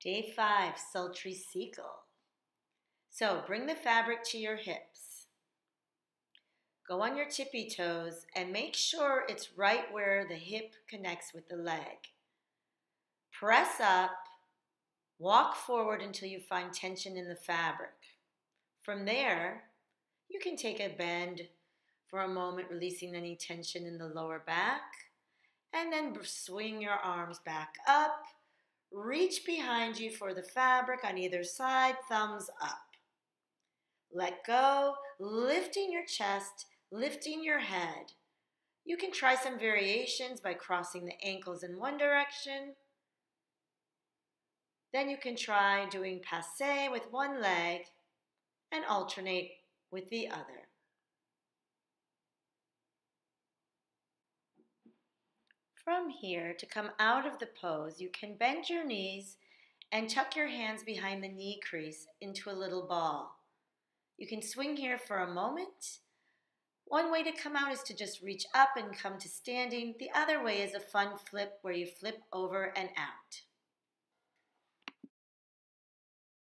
Day 5, Sultry Seagull. So bring the fabric to your hips. Go on your tippy toes and make sure it's right where the hip connects with the leg. Press up, walk forward until you find tension in the fabric. From there, you can take a bend for a moment, releasing any tension in the lower back, and then swing your arms back up. Reach behind you for the fabric on either side, thumbs up. Let go, lifting your chest, lifting your head. You can try some variations by crossing the ankles in one direction. Then you can try doing passe with one leg and alternate with the other. From here, to come out of the pose, you can bend your knees and tuck your hands behind the knee crease into a little ball. You can swing here for a moment. One way to come out is to just reach up and come to standing. The other way is a fun flip where you flip over and out.